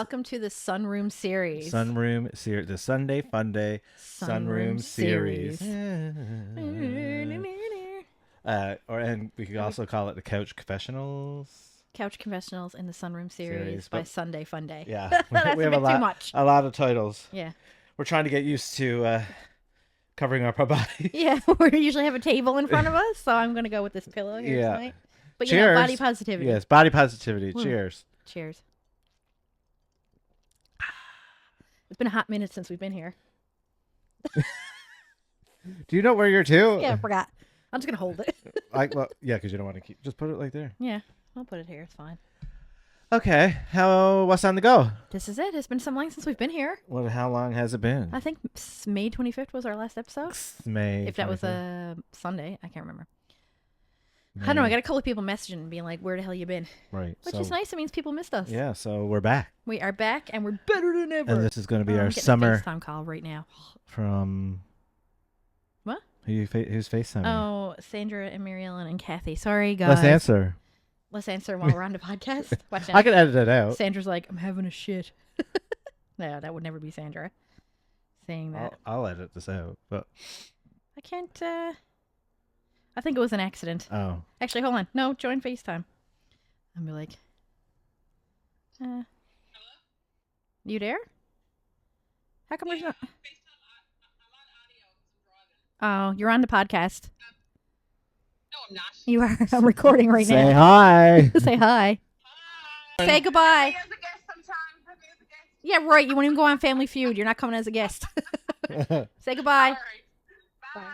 welcome to the Sunroom series. Sunroom series, the Sunday Fun Day Sunroom series. And we could also call it the Couch Confessionals. Couch Confessionals in the Sunroom series by Sunday Fun Day. Yeah, That's we have a bit too much. A lot of titles. Yeah, we're trying to get used to covering our body. Yeah, we usually have a table in front of us, so I'm gonna go with this pillow here tonight. But Cheers. You know, body positivity. Yes, body positivity. Woo. Cheers. Cheers. It's been a hot minute since we've been here. Do you know where you're to? Yeah, I forgot. I'm just gonna hold it. Because you don't want to keep. Just put it like there. Yeah, I'll put it here. It's fine. Okay. What's on the go? This is it. It's been some long since we've been here. How long has it been? I think May 25th was our last episode. May. If that 25th. Was a Sunday, I can't remember. I don't know. I got a couple of people messaging and being like, "Where the hell you been?" Right. Which is nice. It means people missed us. Yeah. So we're back. We are back, and we're better than ever. And this is going to be our I'm summer a FaceTime call right now. From what? Who's FaceTiming? Oh, Sandra and Mary Ellen and Kathy. Sorry, guys. Let's answer while we're on the podcast. Watch out. I can edit it out. Sandra's like, "I'm having a shit." No, that would never be Sandra saying that. I'll edit this out, but I can't. I think it was an accident. Oh. Actually, hold on. No, join FaceTime. I'll be like, Hello? You there? How come there's not? FaceTime, I'm on audio because I'm driving. Oh, you're on the podcast. No, I'm not. You are. I'm recording right now. Say hi. Say hi. Hi. Say goodbye. As a guest sometimes. As a guest. Yeah, right. You won't even go on Family Feud. You're not coming as a guest. Say goodbye. All right. Bye.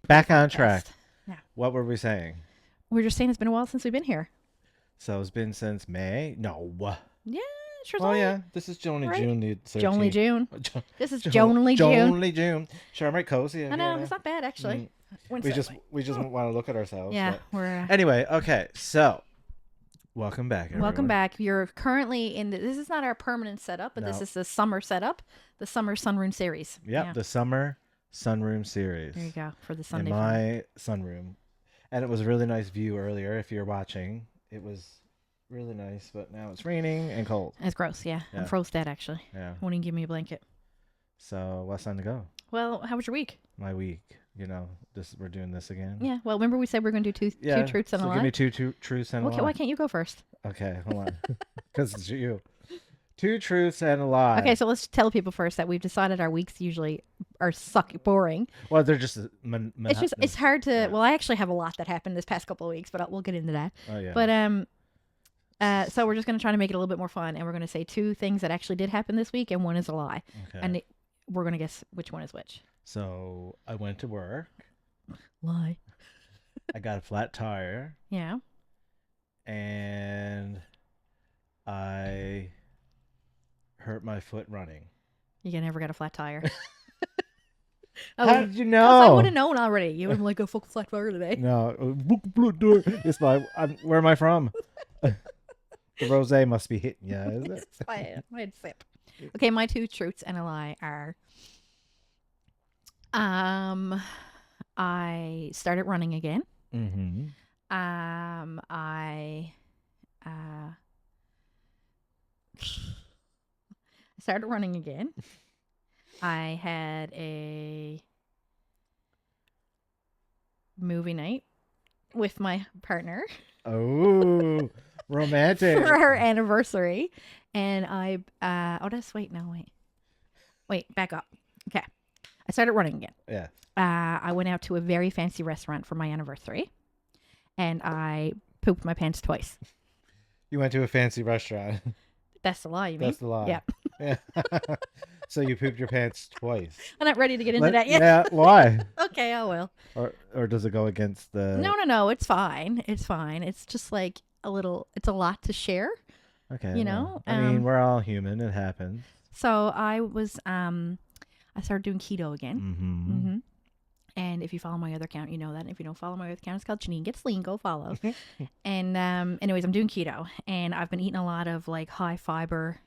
Back on track. Yeah. What were we saying? We're just saying it's been a while since we've been here. So it's been since May? No. Yeah, sure. Oh, yeah. This is only right. June the 13th. Jonely June. This is Jonely June. Jonely June. Sure, I'm right cozy. I know. It's not bad, actually. We just want to look at ourselves. Yeah. But. We're. Anyway, okay. So, welcome back, everyone. Welcome back. You're currently in this is not our permanent setup, but this is the summer setup, the summer sunroom series. Yep, yeah. The summer sunroom series. There you go, for the Sunday in my sunroom. And it was a really nice view earlier. If you're watching, it was really nice, but now it's raining and cold. It's gross, yeah. I'm froze dead, actually. Yeah. Won't even give me a blanket. So what's on the go? Well, how was your week? My week. We're doing this again. Yeah. Well, remember we said we're going to do two truths and a lie? Give me two truths and a lie. Why can't you go first? Okay, hold on. Because it's you. 2 truths and a lie. Okay, so let's tell people first that we've decided our weeks usually are boring. Well, they're just it's hard to. Yeah. Well, I actually have a lot that happened this past couple of weeks, but we'll get into that. Oh yeah. But so we're just going to try to make it a little bit more fun, and we're going to say 2 things that actually did happen this week, and one is a lie. Okay. And we're going to guess which one is which. So I went to work. Lie. I got a flat tire. Yeah. And I hurt my foot running. You never got a flat tire. How did you know? I would have known already. You would have like a fucking flat tire today. No. It's where am I from? The rosé must be hitting you, isn't it? It's fine. I had sip. Okay, my 2 truths and a lie are I started running again. Mm-hmm. I started running again. I had a movie night with my partner. Oh, romantic. For our anniversary. And Wait, back up. Okay. I started running again. Yeah. I went out to a very fancy restaurant for my anniversary, and I pooped my pants twice. You went to a fancy restaurant. That's the lie, you mean? That's the lie. Yeah. So you pooped your pants twice. I'm not ready to get into that yet. Yeah, why? Okay, I will. Or does it go against the... No, it's fine. It's fine. It's just like it's a lot to share. Okay. You know? I mean, we're all human. It happens. So I was, I started doing keto again. Mm-hmm. Mm-hmm. And if you follow my other account, you know that. And if you don't follow my other account, it's called Janine Gets Lean. Go follow. And anyways, I'm doing keto. And I've been eating a lot of like high fiber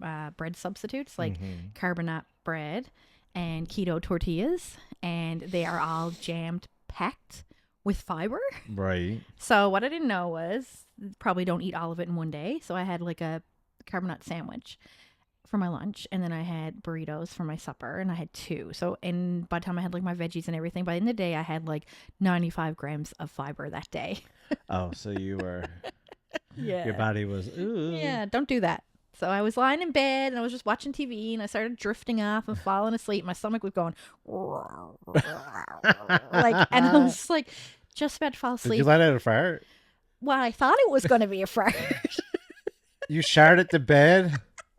bread substitutes, like carbonate bread and keto tortillas. And they are all jammed packed with fiber. Right. So what I didn't know was probably don't eat all of it in one day. So I had like a carbonara sandwich for my lunch, and then I had burritos for my supper, and I had 2. So, and by the time I had like my veggies and everything, by the end of the day, I had like 95 grams of fiber that day. Oh, so you were, Yeah. your body was, ooh. Yeah, don't do that. So I was lying in bed and I was just watching TV and I started drifting off and falling asleep. My stomach was going like, and I was like just about to fall Did asleep. you let out a fart? Well, I thought it was going to be a fart. You sharted the bed?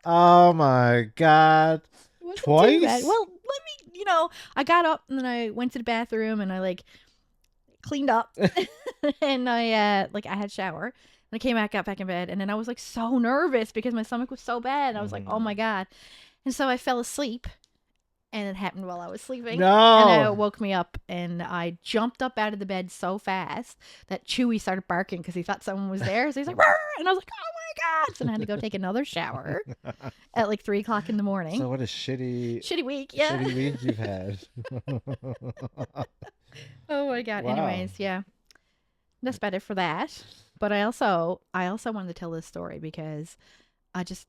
Oh my God. It wasn't too Twice? bad. Well, let me, I got up and then I went to the bathroom and I like cleaned up and I had a shower and I came back, got back in bed, and then I was like so nervous because my stomach was so bad. I was like, oh my God. And so I fell asleep, and it happened while I was sleeping. No. And it woke me up, and I jumped up out of the bed so fast that Chewy started barking because he thought someone was there. So he's like, "Rrr!" And I was like, oh my God. So I had to go take another shower at like 3 o'clock in the morning. So what a shitty week, yeah. shitty week you've had. Oh my God. Wow. Anyways, yeah. That's better for that. But I also wanted to tell this story because I just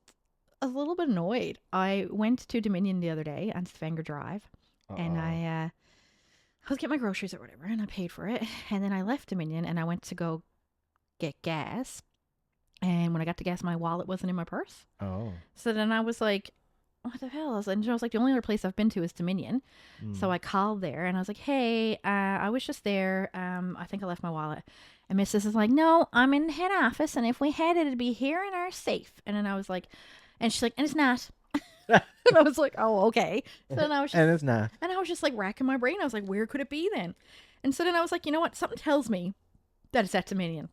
a little bit annoyed. I went to Dominion the other day on Stavanger Drive, and I was getting my groceries or whatever, and I paid for it. And then I left Dominion and I went to go get gas. And when I got to gas, my wallet wasn't in my purse. Oh. So then I was like, what the hell? And I was like, the only other place I've been to is Dominion. So I called there and I was like, hey, I was just there. I think I left my wallet. And Mrs. is like, no, I'm in the head office. And if we had it, it'd be here in our safe. And then I was like, and she's like, and it's not. And I was like, oh, okay. So then I was just, And it's not. and I was just like racking my brain. I was like, where could it be then? And so then I was like, you know what? Something tells me that it's at Dominion.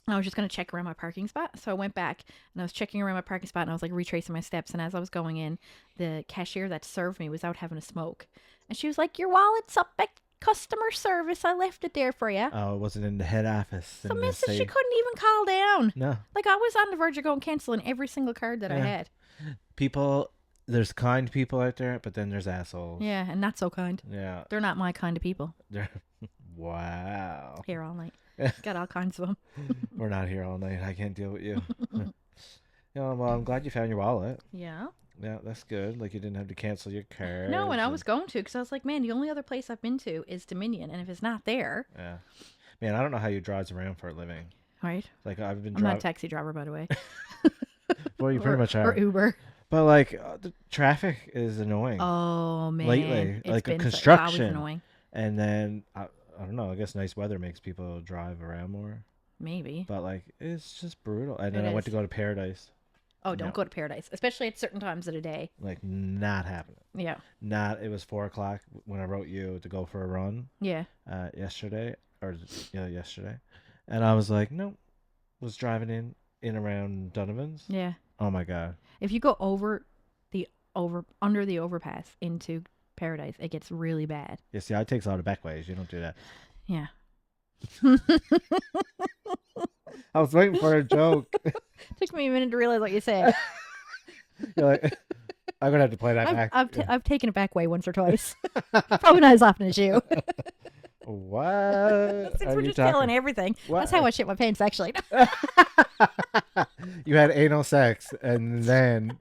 I was just going to check around my parking spot. So I went back and I was checking around my parking spot and I was like retracing my steps. And as I was going in, the cashier that served me was out having a smoke. And she was like, your wallet's up at customer service. I left it there for you. Oh, it wasn't in the head office. So in the Mrs. She safe. couldn't even call down. No. Like I was on the verge of going canceling every single card that I Yeah. had. People, there's kind people out there, but then there's assholes. Yeah, and not so kind. Yeah. They're not my kind of people. They're wow. Here all night. Got all kinds of them. We're not here all night. I can't deal with you. Well, I'm glad you found your wallet. Yeah. Yeah, that's good. Like you didn't have to cancel your card. No, and I was going to because I was like, man, the only other place I've been to is Dominion. And if it's not there. Yeah. Man, I don't know how you drive around for a living. Right. Like I've been I'm not a driving. taxi driver, by the way. Well, you pretty much are. Or Uber. But like the traffic is annoying. Oh, man. Lately, It's like been construction. It's always annoying. And then I don't know. I guess nice weather makes people drive around more. Maybe. But like it's just brutal. And then It I went is. to go to Paradise. Oh, don't No. go to Paradise, especially at certain times of the day. Like not happening. Yeah. Not. It was 4 o'clock when I wrote you to go for a run. Yeah. Yesterday yesterday, and I was like, nope. Was driving in around Donovan's. Yeah. Oh my God. If you go under the overpass into Paradise, it gets really bad. Yeah, see, I take a lot of back ways. You don't do that. Yeah. I was waiting for a joke. Took me a minute to realize what you said. You're like, I'm gonna have to play that back. I've taken it back way once or twice. Probably not as often as you. What? Since are we're you just telling talking? everything. What? That's how I shit my pants, actually. You had anal sex, and then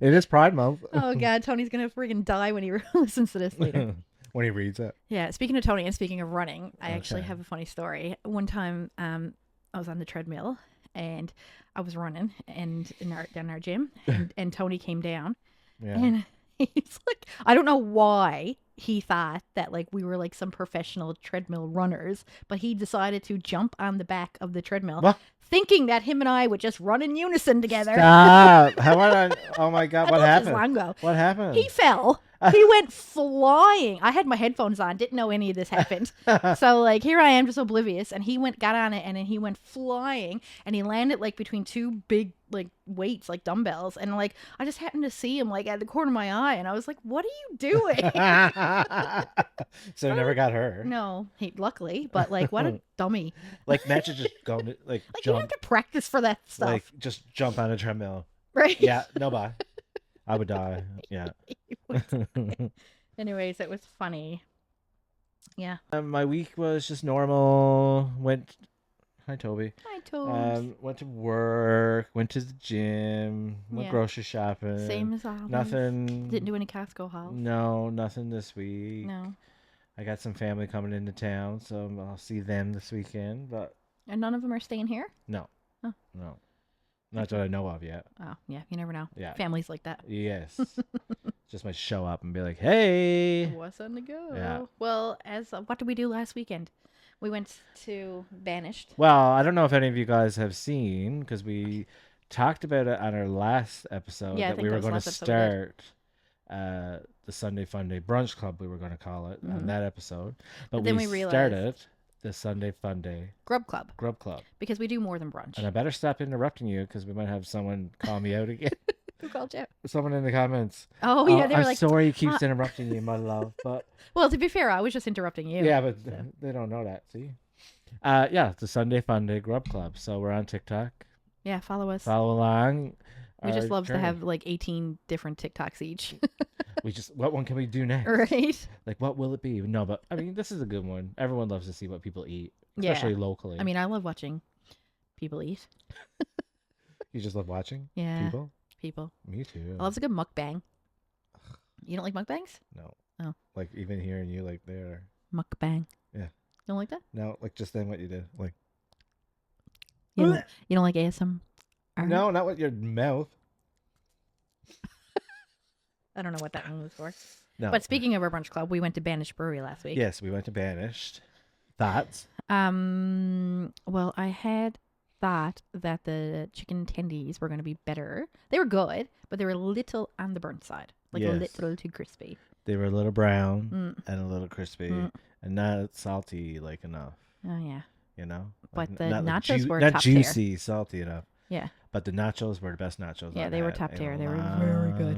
it is Pride Month. Oh, God. Tony's going to freaking die when he listens to this later. When he reads it. Yeah. Speaking of Tony and speaking of running, I actually Okay. have a funny story. One time I was on the treadmill and I was running and down our gym and Tony came down. Yeah. And he's like, I don't know why he thought that like we were like some professional treadmill runners, but he decided to jump on the back of the treadmill, What? thinking that him and I would just run in unison together. Stop. How about oh my God, what I told you this happened? long ago. What happened? He fell. He went flying. I had my headphones on, didn't know any of this happened. So like here I am just oblivious, and he got on it and then he went flying and he landed like between two big like weights like dumbbells, and like I just happened to see him like at the corner of my eye and I was like, what are you doing? So it never got hurt. No, he luckily, but like what a dummy. Like imagine just going to Like you jump have to practice for that stuff. like just jump on a treadmill. right? Yeah, no bye. I would die. Yeah. Anyways, it was funny. Yeah. My week was just normal. Went Hi, Toby. Hi, Toes. Went to work. Went to the gym. Went Yeah. grocery shopping. Same as always. Nothing. Didn't do any Costco hauls. No, nothing this week. No. I got some family coming into town, so I'll see them this weekend. But And none of them are staying here? no, Oh. no, not that I know of yet. Oh, yeah. You never know. Yeah. Families like that. Yes. Just might show up and be like, "Hey." What's on the go? Yeah. Well, what did we do last weekend? We went to Banished. Well, I don't know if any of you guys have seen, because we talked about it on our last episode, Yeah, I that think we that were was the going to last episode we did. start the Sunday Fun Day Brunch Club, we were going to call it, on Mhm. that episode. But But then we we realized- started the Sunday Fun Day Grub Club. Grub Club. Because we do more than brunch. And I better stop interrupting you, because we might have someone call me out again. Who called you? Someone in the comments. Oh, yeah. They were I'm like, sorry he keeps interrupting you, my love. But well, to be fair, I was just interrupting you. yeah, but so. they don't know that, see? Yeah, the Sunday Fun Day Grub Club. So we're on TikTok. Yeah, follow us. Follow along. We just our love to journey. have like 18 different TikToks each. What one can we do next? Right? Like, what will it be? No, but I mean, this is a good one. Everyone loves to see what people eat, Yeah. especially locally. I mean, I love watching people eat. you just love watching Yeah. people. Me too. I love a good mukbang. You don't like mukbangs? No. Oh. Like even hearing you like there. Mukbang. Yeah. You don't like that? No, like just then what you did. Like You don't like ASMR? no, not with your mouth. I don't know what that one was for. No. But speaking of our brunch club, we went to Banished Brewery last week. Yes, we went to Banished. Thoughts? Well, I had thought that the chicken tendies were going to be better. They were good, but they were a little on the burnt side. Like Yes. a little too crispy. They were a little brown Mm. and a little crispy Mm. and not salty like enough. Oh, yeah. You know, But Like, the not like nachos were not top tier. juicy, salty enough. Yeah. But the nachos were the best nachos. Yeah, I've they were had top in tier. a They were very good.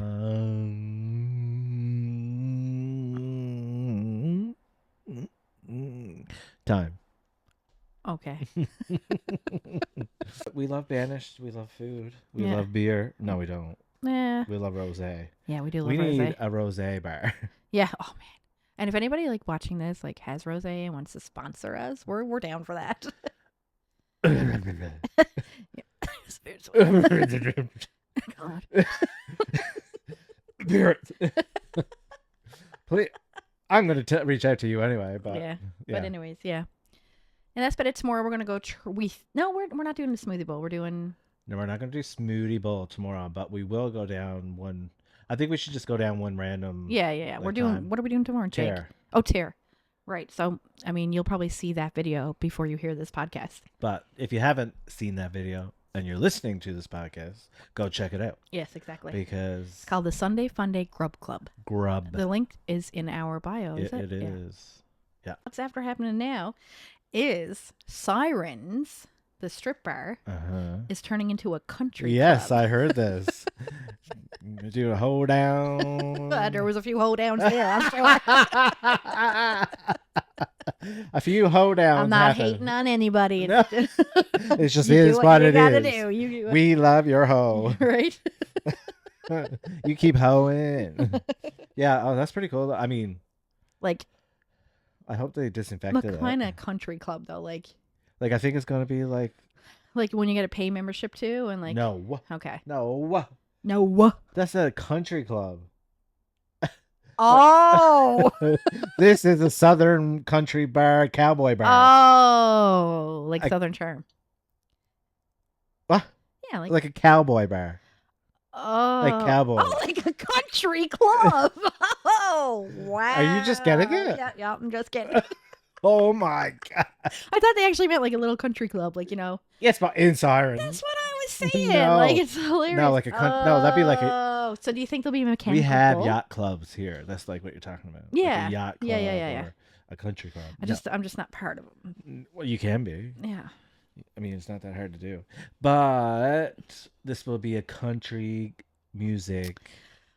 long time. Okay. We love Banished. We love food. We Yeah. love beer. No, we don't. Yeah. We love rosé. Yeah, we do love We need rosé. a rosé bar. Yeah. Oh man. And if anybody like watching this like has rosé and wants to sponsor us, we're down for that. God. Beer. Please, I'm gonna reach out to you anyway. But Yeah. yeah. But anyways, yeah. And that's but it's more. We're gonna go. We're not doing the smoothie bowl. We're doing. No, we're not gonna do smoothie bowl tomorrow, but we will go down one. I think we should just go down one random. Yeah. We're like doing. time. What are we doing tomorrow, Jake? Tear. Oh, tear. Right. So I mean, you'll probably see that video before you hear this podcast. But if you haven't seen that video and you're listening to this podcast, go check it out Yes, exactly. because It's called the Sunday Fun Day Grub Club. grub. The link is in our bio. Is It it? Yeah. is. What's after happening now is Sirens, the strip bar, Uh-huh. is turning into a country Yes, club. I heard this. Do a hold down. There was a few hold downs there. I'm sure. A few hold downs. I'm not happened. hating on anybody. No. It's It just you is do what you it gotta is. do. You do We love your hoe. right. You keep hoeing. Yeah, oh, that's pretty cool. I mean, Like I hope they what disinfected kind it. of country club though? Like I think it's gonna be like when you get a pay membership too, and like no, okay, no. no. That's a country club. Oh, This is a southern country bar, cowboy bar. oh, like I- Southern Charm. What? Yeah, like Like a cowboy bar. oh, cowboys. Oh, like a country club. Oh, wow. Are you just getting it? Yeah, I'm just getting it. Oh my god. I thought they actually meant like a little country club, like Yes, but in Sirens. That's what I was saying. No. Like it's hilarious. No, like no, that'd be like a. Oh, so do you think there'll be a mechanical We have bull? yacht clubs here. That's like what you're talking about. Yeah. Like a yacht club Yeah. or a country club. I'm just not part of them. No. Well, you can be. Yeah. I mean, it's not that hard to do. But this will be a country music,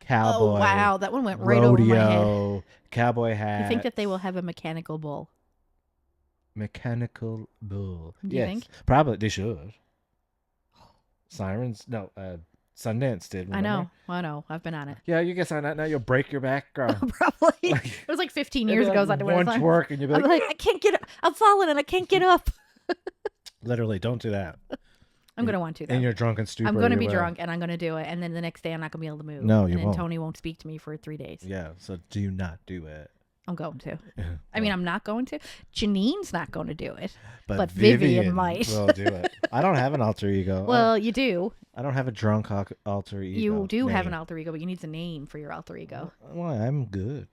cowboy. Oh wow, that one went right over my head. rodeo, cowboy hat. You think that they will have a mechanical bull? mechanical bull? Do you Yes, think? probably they should. Sirens, no, Sundance did. I Remember? know. I know. I've been on it. Yeah, you get on that now. You'll break your back, girl. Probably. Like- It was like 15 It'd be years ago. like I one twerk, and you'll be I'm like, like, I can't get up. I'm falling and I can't get up. Literally, don't do that. I'm going to want to, though. In your drunken stupor. I'm going to you be will. drunk, and I'm going to do it, and then the next day I'm not going to be able to move. No, and you then won't. Tony won't speak to me for 3 days. Yeah, so do not do it. I'm going to. I mean, I'm not going to. Janine's not going to do it. But Vivian might. will do it. I don't have an alter ego. Well, you do. I don't have a drunk alter ego. You do have an name. alter ego, but you need a name for your alter ego. Well, I'm good.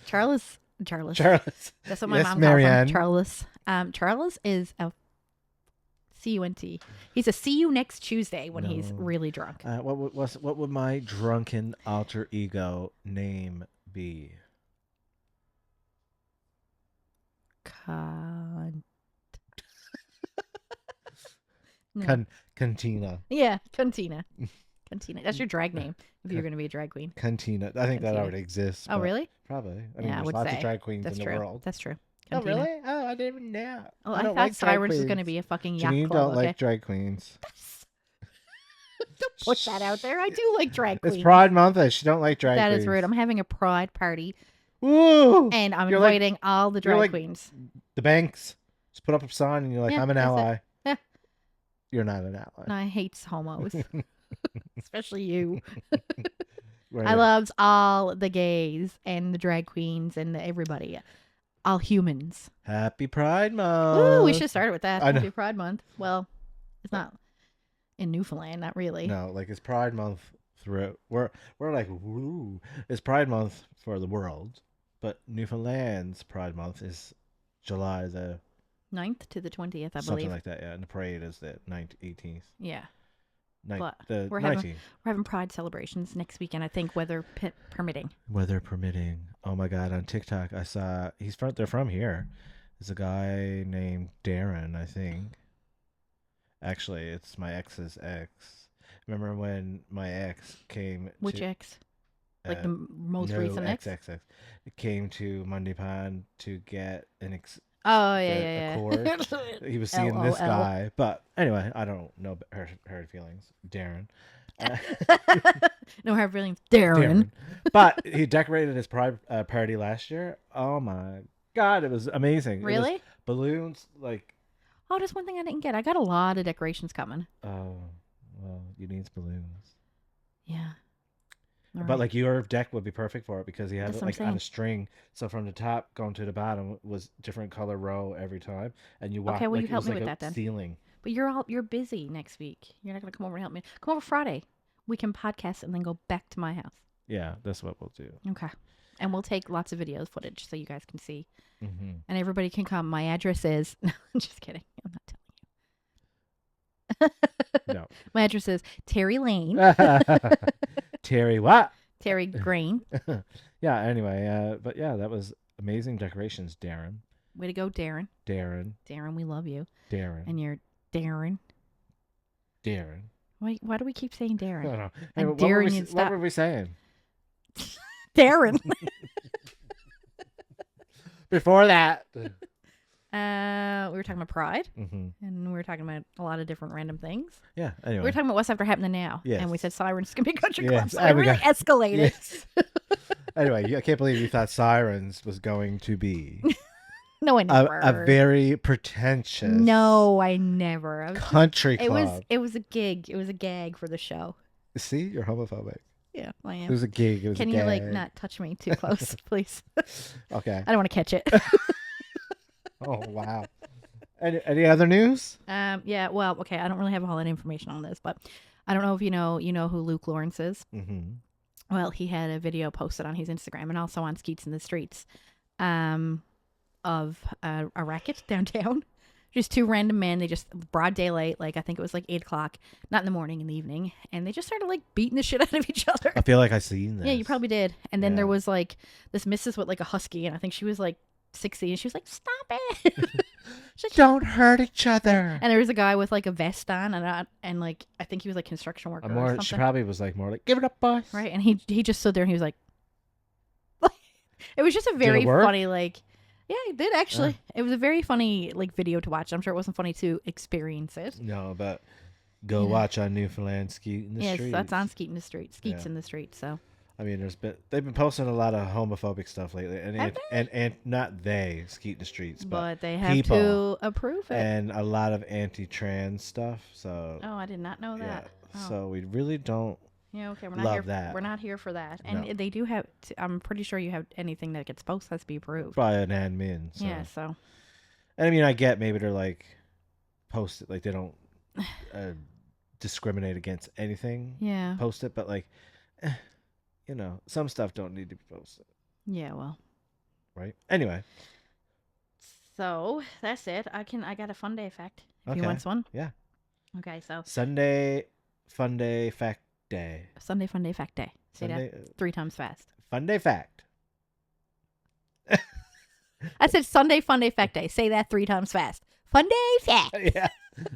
Charles. Charles. That's what my Yes, mom Marianne. calls him. Charles. Charles is a CUNT. He's a see you next Tuesday when he's No. really drunk. What would my drunken alter ego name be? No. Cantina. Yeah, Cantina. Cantina. That's your drag name if you're going to be a drag queen. Cantina. I think that Cantina. already exists. Oh, but really? Probably. I Yeah, mean, I there's would lots say. of drag queens That's in true. the world. That's true. Oh, Cantina. really? Oh, I didn't even know. Oh, I I don't thought like drag Sirens was going to queens. be a fucking yacht Janine club. don't Okay? like drag queens. Don't put that out there. I do like drag queens. It's Pride Month and she don't like drag That queens. is rude. I'm having a pride party, Woo! and I'm You're like- inviting all the you're drag like- queens. The banks. Just put up a sign and you're like, Yeah, I'm an that's it. ally. Yeah. You're not an ally. And I hate homos, especially you. Right. I loves all the gays and the drag queens and everybody, all humans. Happy Pride Month. Ooh, we should start it with that. I know. Happy Pride Month. Well, it's not in Newfoundland, not really. No, like it's Pride Month throughout. We're like, woo. It's Pride Month for the world, but Newfoundland's Pride Month is July the 9th to the 20th, I something believe. like that. Yeah, and the parade is the 18th. Yeah. 9th, But the we're 19th. having- We're having Pride celebrations next weekend, I think, weather permitting. Weather permitting. Oh my God! On TikTok, I saw they're from here. There's a guy named Darren, I think. Actually, it's my ex's ex. Remember when my ex came? Which to, ex? Like uh, the most no, recent ex? XXX. It came to Monday Pond to get Oh, the yeah. Accord. He was seeing this LOL. guy, but anyway, I don't know her feelings, Darren. No hard feelings. Darren. Darren. But he decorated his pride party last year. Oh my God, it was amazing. It was Really? balloons, like, Oh, that's one thing I didn't get. I got a lot of decorations coming. oh, well, you need balloons. Yeah. All But right. like your deck would be perfect for it because he had That's it what I'm like on saying. a string. So from the top going to the bottom was different color row every time, and you walk. Okay, well, like, you it help was me like with a that then. Ceiling. But you're busy next week. You're not gonna come over and help me. Come over Friday. We can podcast and then go back to my house. Yeah, that's what we'll do. Okay. And we'll take lots of video footage so you guys can see. Mm-hmm. And everybody can come. My address is no, I'm just kidding. I'm not telling you. No. My address is Terry Lane. Terry, what? Terry Green. Yeah. Anyway, but yeah, that was amazing decorations, Darren. Way to go, Darren. Darren. Darren, we love you. Darren. And you're Darren. Darren. Why do we keep saying I Darren? don't know. And What were Darren, we- you'd what stop. were we saying? Darren. Before that. We were talking about pride, Mm-hmm. and we were talking about a lot of different random things. Yeah. Anyway. We were talking about what's after happening now, Yes. and we said Sirens can be country Yes, clubs. So and it we really got- escalated. Yes. Anyway, I can't believe you thought Sirens was going to be No, I never. a very pretentious No, I never. I was- country club. it was a gig. It was a gag for the show. See, you're homophobic. Yeah, I It am. was a gig. It was Can a you gag. like not touch me too close, please? Okay. I don't want to catch it. Oh wow. Any other news? Yeah. Well, okay. I don't really have all that information on this, but I don't know if you know who Luke Lawrence is. Mm-hmm. Well, he had a video posted on his Instagram and also on Skeets in the Streets, of a racket downtown. Just two random men. They just broad daylight, like I think it was like 8:00, not in the morning, in the evening, and they just started like beating the shit out of each other. I feel like I've seen this. Yeah, you probably did. And then there Yeah. was like this missus with like a husky, and I think she was like 60, and she was like, "Stop it!" She's like, Don't hurt each other. and there was a guy with like a vest on, and like I think he was like construction worker or She something, probably was like more like, give it up, boys. right? And he just stood there and he was like, it was just a very work? funny like. Yeah, it did actually. It was a very funny like video to watch. I'm sure it wasn't funny to experience it. No, but go Yeah. watch on Newfoundland Skeet in the Yes, Streets. that's on Skeet in the Street. Skeets Yeah. in the Street. So I mean, they've been posting a lot of homophobic stuff lately, Have and not they skeet the streets, But they have people to approve it. and a lot of anti-trans stuff. So Oh, I did not know yeah, that. Oh. so we really don't. Yeah, okay, we're not love here. that. We're not here for that. And No. they do have. I'm pretty sure you have anything that gets posted has to be approved. By an admin. So. Yeah. So. And I mean, I get maybe they're like post it like they don't discriminate against anything. Yeah. Post it, but like, you know, some stuff don't need to be posted. Yeah. Well. Right. Anyway. So that's it. I got a fun day fact. If you Okay. want one. Yeah. Okay. So Sunday Fun Day Fact Day. Sunday fun day fact day. Say Sunday, that 3 times fast. Fun Day Fact. I said Sunday fun day fact day. Say that 3 times fast. Fun day fact. Yeah,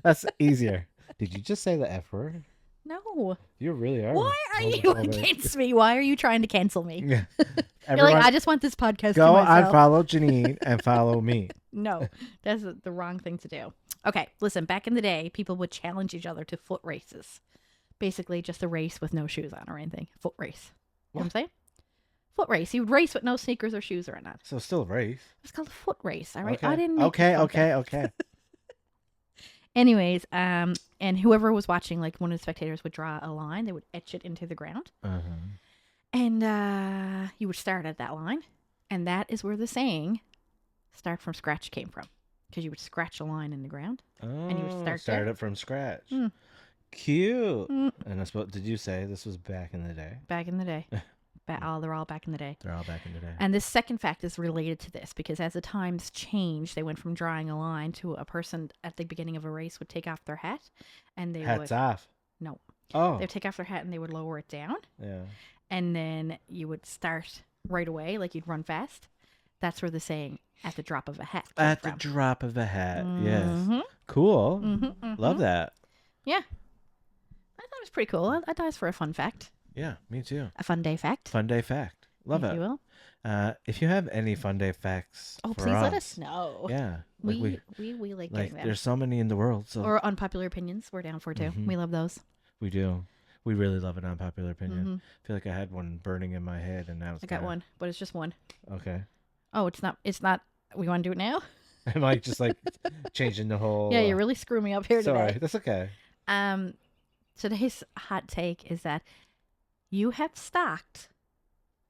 that's easier. Did you just say the F word? No. You really are. Why are you against me? Why are you trying to cancel me? Yeah. You're like, I just want this podcast go to myself. unfollow Janine and follow me. No, that's the wrong thing to do. Okay, listen, back in the day, people would challenge each other to foot races. Basically, just a race with no shoes on or anything. Foot race. You know what I'm saying? Foot race. You would race with no sneakers or shoes or not. So still a race. It's called a foot race, all right? Okay. I didn't make Okay. Anyways, and whoever was watching, like one of the spectators would draw a line. They would etch it into the ground. Uh-huh. And you would start at that line. And that is where the saying, start from scratch, came from. Because you would scratch a line in the ground. And you would start it from scratch. Mm. Cute. Mm. And I suppose, did you say this was back in the day? Back in the day. They're all back in the day. They're all back in the day. And this second fact is related to this because as the times changed, they went from drawing a line to a person at the beginning of a race would take off their hat and they Hats would off. No. Oh. They would take off their hat and they would lower it down. Yeah. And then you would start right away, like you'd run fast. That's where the saying "at the drop of a hat" came At from. the drop of a hat. Mhm. Yes. Cool. Mhm. Love that. Yeah. I thought it was pretty cool. I thought it was for a fun fact. Yeah, me too. A fun day fact. Fun day fact. Love if it. you will. If you have any fun day facts, Oh, for please let us know. Yeah, We like getting them. there's so many in the world. So Or unpopular opinions. We're down for too. Mhm. We love those. we do. We really love an unpopular opinion. Mhm. I feel like I had one burning in my head, and now it's I got one, but it's just one. Okay. Oh, it's not. We want to do it now? Am I just like changing the whole? Yeah, you're really screwing me up here Sorry, today. that's okay. Today's hot take is that you have stalked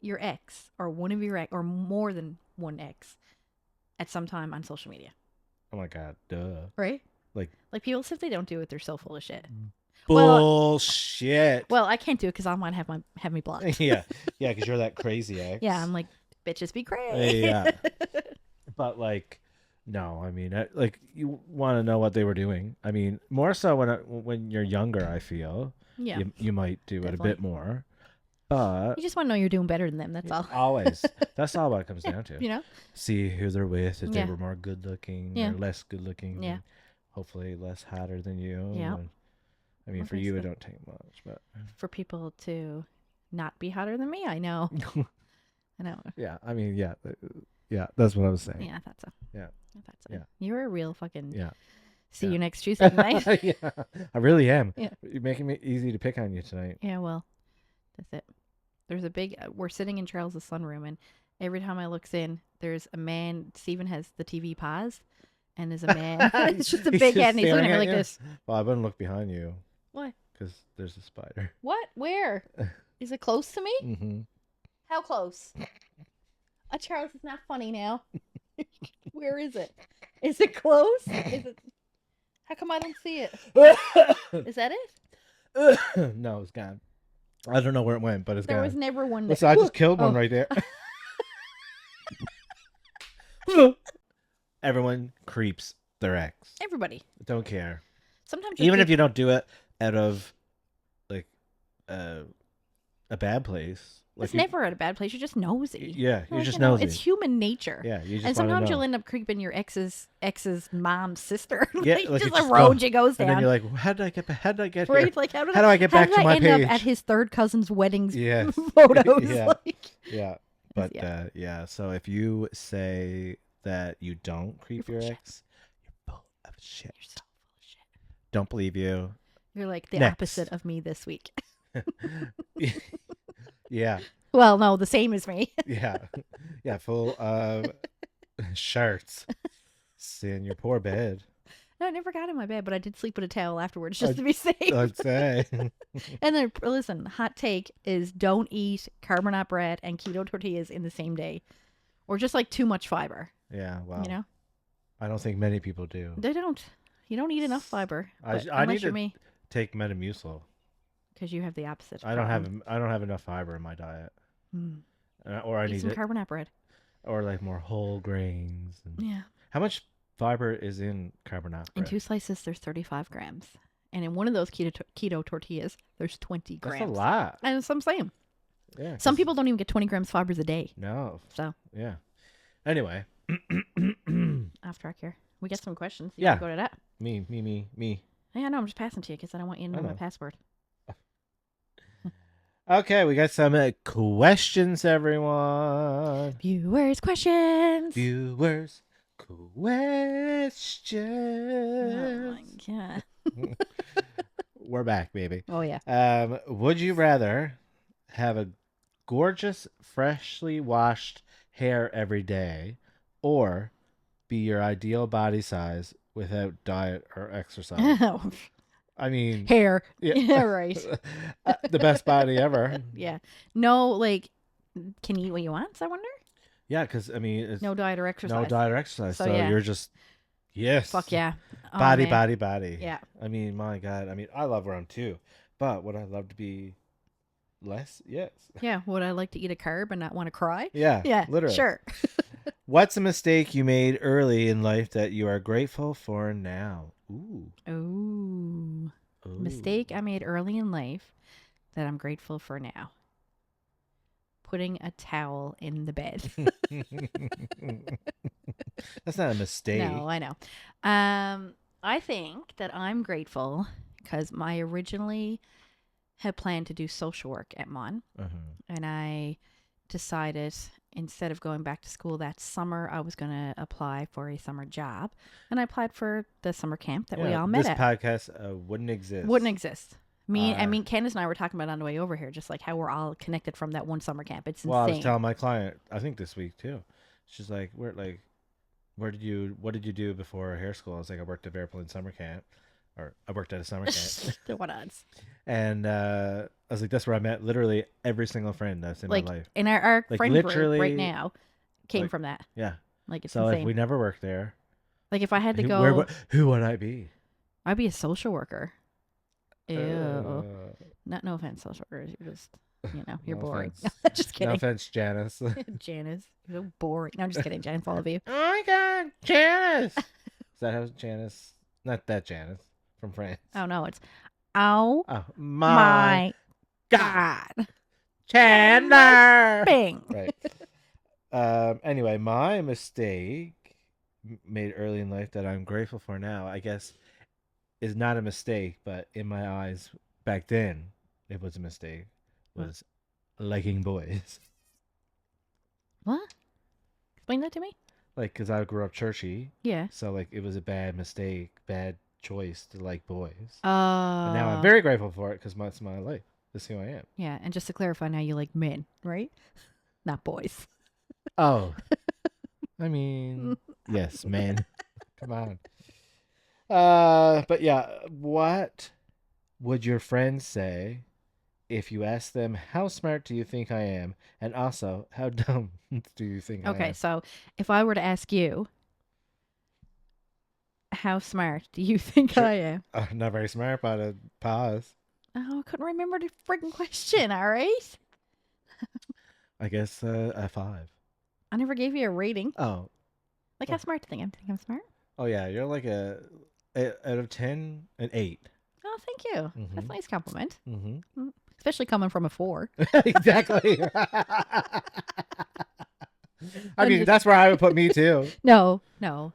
your ex or one of your ex or more than one ex at some time on social media. Oh my god, duh. Right? Like people, if they don't do it, they're so full of shit. Well- bullshit. Well, I can't do it because I might have me blocked. yeah, because you're that crazy ex. Yeah, I'm like, bitches be crazy. Yeah. But like, no, I mean, like you want to know what they were doing. I mean, more so when you're younger, I feel. Yeah. You might do it a Definitely. bit more, but You just want to know you're doing better than them. That's all. always. That's all what it comes down to. You know? See who they're with, if Yeah. they were more good looking Yeah. or less good looking. Yeah. Hopefully less hotter than you. Yeah. and- I mean, Well, for you, it basically. don't take much, but For people to not be hotter than me, I know. I know. yeah, I mean, yeah, that's what I was saying. Yeah, I thought so. Yeah. I thought so. Yeah. You're a real fucking Yeah. see Yeah. you next Tuesday night. Yeah, I really am. Yeah. You're making me easy to pick on you tonight. Yeah, well, that's it. There's a big, we're sitting in Charles's sunroom, and every time I looks in, there's a man. Steven has the TV paused, and there's a man. It's just a He's big just head, and he's looking staring at at me like you? this. Well, I wouldn't look behind you Why? because there's a spider. What? Where? Is it close to me? Mm-hmm. How close? Charles, it's not funny now. Where is it? Is it close? Is it? How come I don't see it? Is that it? No, it's gone. I don't know where it went, but it's There gone. was never one. Listen, I just killed one Oh. right there. Everyone creeps their ex. Everybody. Don't care. Sometimes Even if you don't do it out of like a bad place. Like it's never at a bad place. You're just nosy. Yeah, you're Like, just you know, nosy. It's human nature. Yeah, you just And wanna sometimes know. you'll end up creeping your ex's mom's sister. Yeah, like, like just it a just road goes- you goes And down. then you're like, how did I get here? Right? Like how How do I get back to my end up page? at his third cousin's weddings Yes. photos? Yeah. Like, Yeah. But Yeah. so if you say that you don't creep You're your full of ex, you're full of shit. you're so full of shit. Don't believe you. You're like the Next. opposite of me this week. Yeah. Well, no, the same as me. Yeah. Yeah, full of shirts. In your poor bed. No, I never got in my bed, but I did sleep with a towel afterwards just to be safe. I'd say. And then, listen, hot take is don't eat carbonate bread and keto tortillas in the same day. Or just like too much fiber, Yeah, well, you know? I don't think many people do. They don't. You don't eat enough fiber. I need unless you're to me. take Metamucil. Because you have the opposite I don't have enough fiber in my diet. Or I Eat need some it, carbonate bread. or like more whole grains. And Yeah. how much fiber is in carbonate In bread? 2 slices, there's 35 grams. And in one of those keto tortillas, there's 20 grams. That's a lot. And that's what I'm saying. Yeah. Some people don't even get 20 grams fibers a day. No. So. Yeah. Anyway. Off track here. We got some questions. You Yeah. wanna go to that. Me. Yeah, no, I'm just passing to you because I don't want you to know my password. Okay, we got some questions, everyone. Viewers' questions. Viewers, questions. Oh my god. We're back, baby. Oh yeah. Would you rather have a gorgeous, freshly washed hair every day, or be your ideal body size without diet or exercise? I mean, Hair. yeah. Yeah, right. The best body ever. Yeah. No, like, can you eat what you want? I wonder. Yeah, because I mean, it's No diet or exercise. no diet or exercise, So, so yeah. you're just Fuck yeah. Oh, body, man. body. Yeah. I mean, my God. I mean, I love where I'm too, but would I love to be less? Yes. Yeah. Would I like to eat a carb and not want to cry? Yeah. Yeah. Literally. Sure. What's a mistake you made early in life that you are grateful for now? Ooh. Ooh. Ooh. Mistake I made early in life that I'm grateful for now. Putting a towel in the bed. That's not a mistake. No, I know. I think that I'm grateful because I originally had planned to do social work at Mon, and I decided instead of going back to school that summer, I was going to apply for a summer job, and I applied for the summer camp that we all met this at. podcast wouldn't exist. Wouldn't exist. Candace and I were talking about it on the way over here, just like how we're all connected from that one summer camp. It's insane. Well, I was telling my client, I think this week too. She's like, what did you do before hair school? I was like, I worked at Airplane summer camp, or I worked at a summer camp. What odds? And I was like, that's where I met literally every single friend that's in my life. And our Like, friend group literally, right now came like, from that. Yeah. Like, it's So insane. if we never worked there, Like, if I had to who, go, who would I be? I'd be a social worker. Ew. No offense, social workers. You're just, you're No boring. offense. Just No kidding. offense, Janice. Janice, you're so boring. No, I'm just kidding. Janice, all of you. Oh my God, Janice! Is that how Janice? Not that Janice from France. Oh, no, it's, oh Oh my God. Chandler! Bing. Right. Anyway, my mistake made early in life that I'm grateful for now, I guess, is not a mistake, but in my eyes back then, it was a mistake. Was liking boys. What? Explain that to me. Like, because I grew up churchy, Yeah. so like it was a bad mistake, bad choice to like boys. Oh. And now I'm very grateful for it because it's my life. That's who I am. Yeah, and just to clarify, now you like men, right? Not boys. Oh. I mean, yes, man. Come on. But yeah, what would your friends say if you ask them, how smart do you think I am? And also, how dumb do you think I am? Okay, so if I were to ask you, how smart do you think Sure. I am? Not very smart, but a pause. Oh, I couldn't remember the freaking question, all right? I guess a 5. I never gave you a rating. Oh. Like, how smart do you think I'm smart? Oh, yeah. You're like out of 10, an 8. Oh, thank you. That's a nice compliment. Mm-hmm. Especially coming from a 4. Exactly. I mean, that's where I would put me too. No.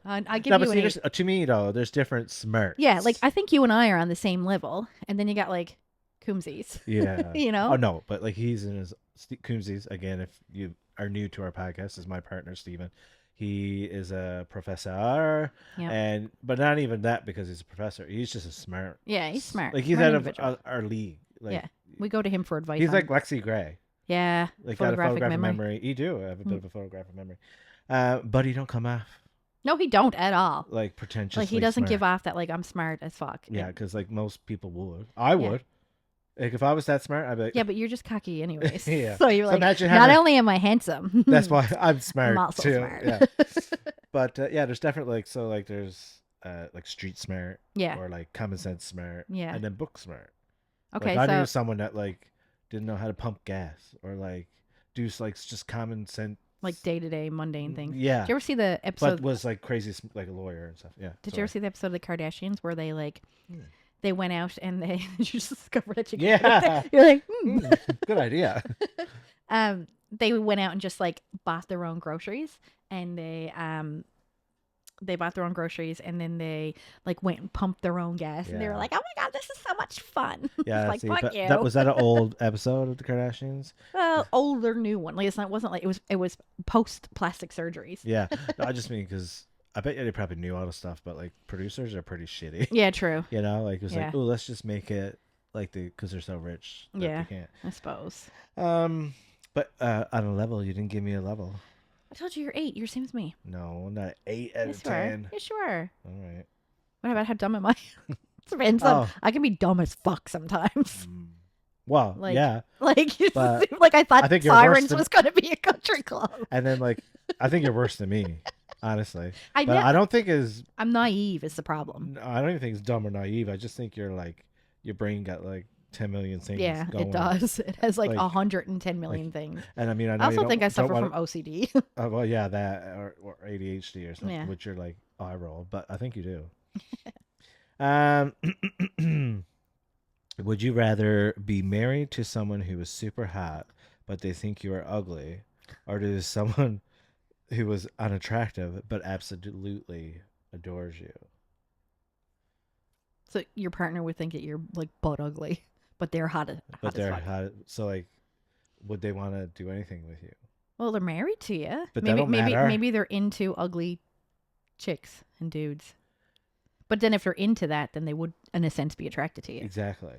I give No, you but an 8. see, to me though, there's different smarts. Yeah, like, I think you and I are on the same level. And then you got, like, Coomsies. Yeah. You know? Oh no, but like he's in his Coomsies again. If you are new to our podcast, is my partner Steven. He is a professor, Yeah. but not even that because he's a professor. He's just a smart. Yeah, he's smart. Like he's Smart out of individual. our league. Like, Yeah. We go to him for advice. he's on- like Lexi Gray. Yeah. Like got a Photographic photographic memory. memory. You do have a bit of a photographic memory. But he don't come off No, he don't at all. like pretentiously Like he doesn't smart. give off that like I'm smart as fuck. Yeah, because like most people would. I would. Like if I was that smart, I'd be like, Yeah, but you're just cocky anyways. Yeah. So you're So like, imagine not having- only am I handsome. that's why I'm smart I'm also too. smart. Yeah. But yeah, there's definitely like there's like street smart Yeah. or like common sense smart. Yeah. And then book smart. Okay, Like, I knew so someone that like didn't know how to pump gas or like do like just common sense like day-to-day mundane things. Yeah. Did you ever see the episode? But was like crazy like a lawyer and stuff. Yeah. Did you ever see the episode of the Kardashians where they like Hmm. they went out and they you just discovered that you Yeah. you're like Good idea. they went out and just like bought their own groceries and they bought their own groceries and then they like went and pumped their own gas and they were Yeah. like, oh my god, this is so much fun. Yeah. Like, see, fuck but you. was that an old episode of the Kardashians? Well, older new one. Like it wasn't like it was post plastic surgeries. Yeah. No, I just mean because I bet you they probably knew all the stuff, but like producers are pretty shitty. Yeah, true. You know, like it was Yeah. like, oh, let's just make it like because they're so rich. That Yeah. They can't. I suppose. But on a level, you didn't give me a level. I told you you're 8. You're same as me. No, not 8 out Yes, of you are. 10. Yeah, sure. All right. What about how dumb am I? It depends on. Oh. I can be dumb as fuck sometimes. Well, Like- yeah, Like, you But just, like I thought I think you're worse Sirens than- was going to be a country club. and then like I think you're worse than me, honestly. I But know. I don't think is I'm naive is the problem. I don't even think it's dumb or naive. I just think you're like your brain got like 10 million things. Yeah, going. it does. It has like Like- 110 million things. And I mean, I know I you also don't- think I don't suffer wanna- from OCD. well, yeah, that or ADHD or something, Yeah. which you're like eye roll, but I think you do. Would you rather be married to someone who is super hot, but they think you are ugly, or to someone who was unattractive but absolutely adores you? So your partner would think that you're like butt ugly, but they're hot, But as they're fuck. hot, so like, would they want to do anything with you? Well, they're married to you. But that maybe don't matter. maybe they're into ugly chicks and dudes. But then if they're into that, then they would, in a sense, be attracted to you. Exactly.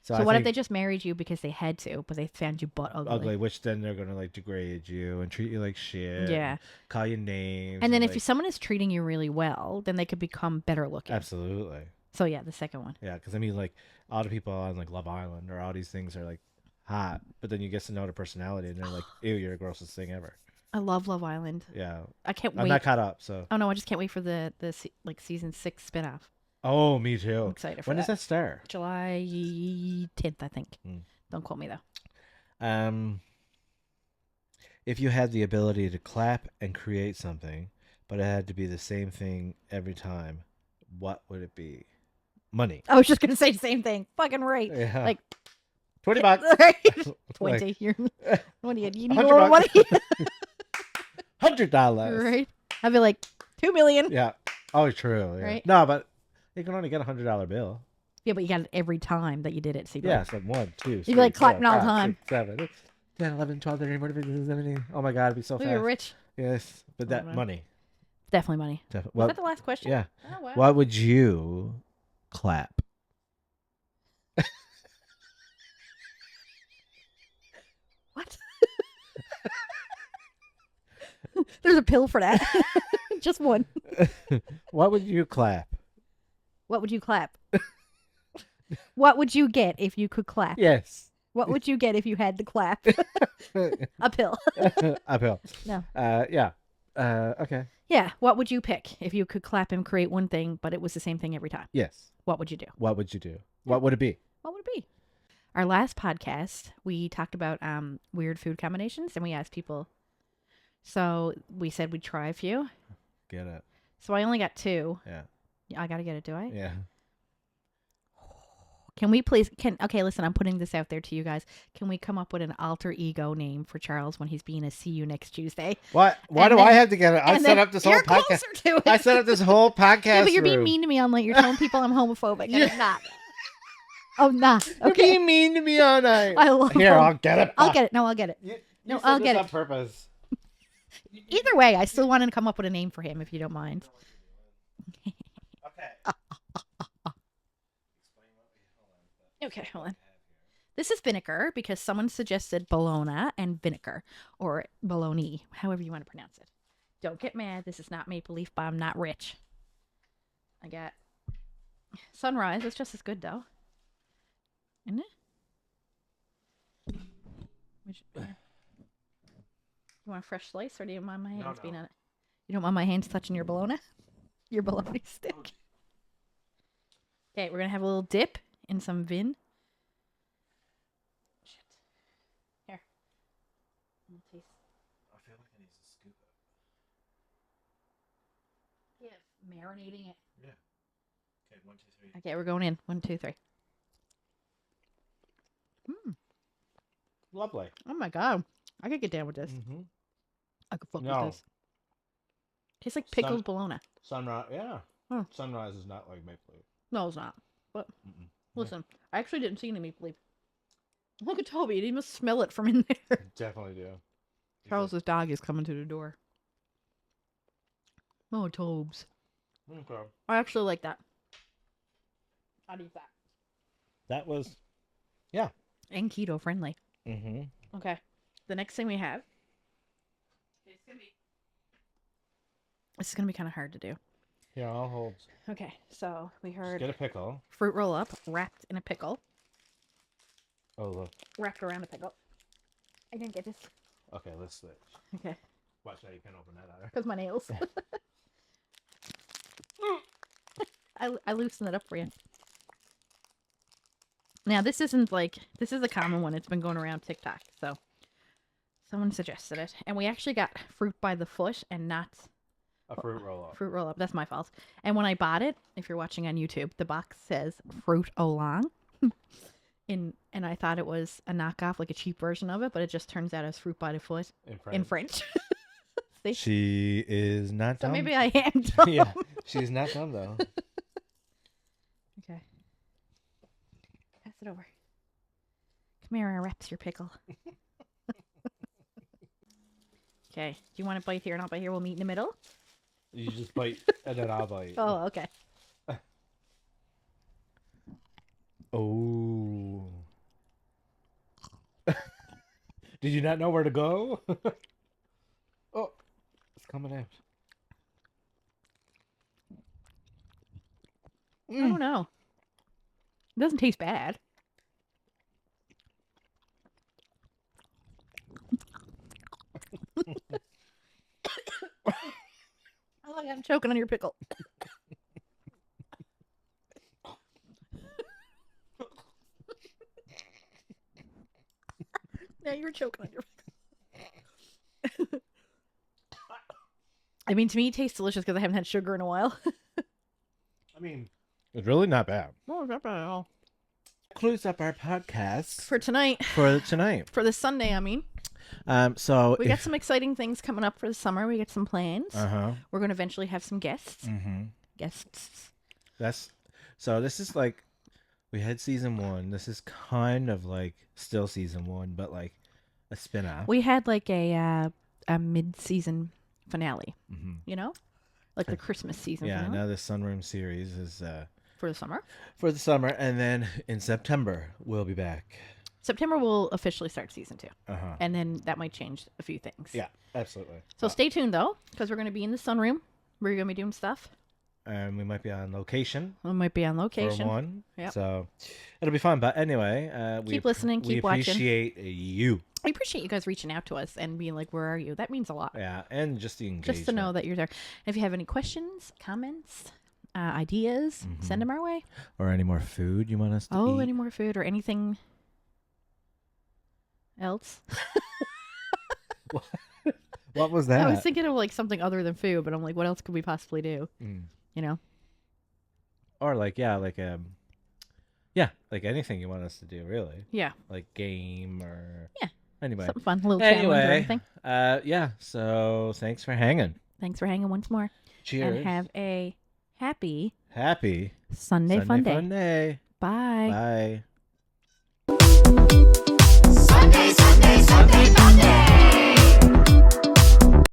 So I what if think they just married you because they had to, but they found you butt ugly? ugly, which then they're gonna like degrade you and treat you like shit. Yeah. and call you names. And then if like, someone is treating you really well, then they could become better looking. absolutely. So yeah, the second one. Yeah, because I mean, like, all the people on like Love Island or all these things are like hot, but then you get to know their personality, and they're like, "Ew, you're the grossest thing ever." I love Love Island. Yeah, I can't I'm wait. not caught up, so. Oh no, I just can't wait for the like season 6 spinoff. Oh, me too. I'm excited for When that. does that start? July 10th, I think. Hmm. Don't quote me though. If you had the ability to clap and create something, but it had to be the same thing every time, what would it be? Money. I was just gonna say the same thing. Fucking right. Yeah. Like $20. Right. Like, 20. You're what do you need? A 100 little money, $100. right? I'd be like 2 million. Yeah. Oh, true. Yeah. Right? No, but you can only get $100 bill. Yeah, but you got it every time that you did it. So you'd be Yeah, like, it's like 1, 2, You'd be like clapping all the time. 7, 10, 11, 12, 13, 14, 17. Oh my God, it'd be so "Oh, fast. you're rich." Yes, but that man. money. Definitely money. Definitely. Was that the last question? Yeah. Oh wow. What would you clap? What? There's a pill for that. Just one. What would you clap? What would you clap? What would you get if you could clap? Yes. What would you get if you had to clap? A pill. Uphill. No. Yeah. Okay. Yeah. What would you pick if you could clap and create one thing, but it was the same thing every time? Yes. What would you do? What would you do? What would it be? What would it be? Our last podcast, we talked about weird food combinations, and we asked people. So we said we'd try a few. Get it. So I only got 2. Yeah. I gotta get it, do I? Yeah. Can we please okay, listen, I'm putting this out there to you guys. Can we come up with an alter ego name for Charles when he's being a see you next Tuesday? What? Why And do then- I have to get it? I And set then up this whole you're podcast. closer to it. I set up this whole podcast. Yeah, but you're being room. mean to me on like you're telling people I'm homophobic and Yeah. I'm not. Oh, nah. You're Okay. being mean to me all night. I love Here, hom- I'll get it. I'll get it. No, I'll get it. You No, said I'll this get on it. purpose. Either way, I still wanted to come up with a name for him if you don't mind. Okay. Okay, hold on. This is vinegar because someone suggested bologna and vinegar, or bologna, however you want to pronounce it. Don't get mad. This is not maple leaf, but I'm not rich. I got sunrise. It's just as good, though. Isn't it? You want a fresh slice, or do you mind my hands being on it? You don't want my hands touching your bologna? Your bologna stick? Okay, we're going to have a little dip in some vin. Shit. Here. Taste. I feel like I need to scoop it. Yeah, marinating it. Yeah. Okay, 1, 2, 3. Okay, we're going in. 1, 2, 3. Lovely. Oh my god. I could get down with this. Mm-hmm. I could fuck No. with this. Tastes like pickled bologna. Sunrise, yeah. Huh. Sunrise is not like maple leaf. No, it's not. But Mm-mm. listen, I actually didn't see any maple leaf. Look at Toby. He must smell it from in there. Definitely do. Charles's dog is coming to the door. Oh, Tobes. Okay. I actually like that. I'd eat that. That was. And keto friendly. Mm-hmm. Okay. The next thing we have. This is going to be kind of hard to do. Yeah, I'll hold. Okay, so we Just heard get a pickle. fruit roll up wrapped in a pickle. Oh, look. Wrapped around a pickle. I didn't get this. Okay, let's switch. Okay. Watch how you can open that out. Because my nails. I loosened it up for you. Now, this isn't like, this is a common one. It's been going around TikTok. So, someone suggested it. And we actually got fruit by the foot and not A fruit roll up. fruit roll up. That's my fault. And when I bought it, if you're watching on YouTube, the box says fruit oolong. And I thought it was a knockoff, like a cheap version of it, but it just turns out as fruit by the foot in French. See? She is not So dumb. maybe I am dumb. Yeah, she's not dumb though. Okay. Pass it over. Come here, I wraps your pickle. Okay. Do you want to bite here and I'll bite here? We'll meet in the middle? You just bite and then I'll bite. Oh, okay. Oh. Did you not know where to go? Oh, it's coming out. I don't know. It doesn't taste bad. I like I'm choking on your pickle. Now you're choking on your pickle. I mean, to me, it tastes delicious because I haven't had sugar in a while. I mean, it's really not bad. Oh, not bad at all. Close up our podcast For tonight. for tonight. For this Sunday, I mean. So We got some exciting things coming up for the summer. We got some plans. Uh-huh. We're going to eventually have some guests. Mm-hmm. Guests. This is like, we had season 1. This is kind of like still season 1, but like a spin-off. We had like a mid-season finale, Mm-hmm. you know? Like the Christmas season Yeah, finale now the Sunroom series is for the summer. for the summer, and then in September we'll be back. September will officially start season 2. Uh-huh. And then that might change a few things. Yeah, absolutely. So stay tuned, though, because we're going to be in the sunroom. We're going to be doing stuff. And we might be on location. We might be on For location. one. Yep. So it'll be fun. But anyway, Keep listening, keep we watching. appreciate you. I appreciate you guys reaching out to us and being like, where are you? That means a lot. Yeah, and just the engagement. Just to know that you're there. If you have any questions, comments, ideas, send them our way. Or any more food you want us to eat. Any more food or anything else? What was that? I was thinking of like something other than food, but I'm like, what else could we possibly do? You know? Or like anything you want us to do, really. Yeah. Like game or Yeah. Anyway. Something fun, a little challenge or anything. Yeah. So thanks for hanging. Thanks for hanging once more. Cheers. And have a happy Sunday fun day. Fun day. Bye. Bye. Sunday, Sunday, Sunday, Monday.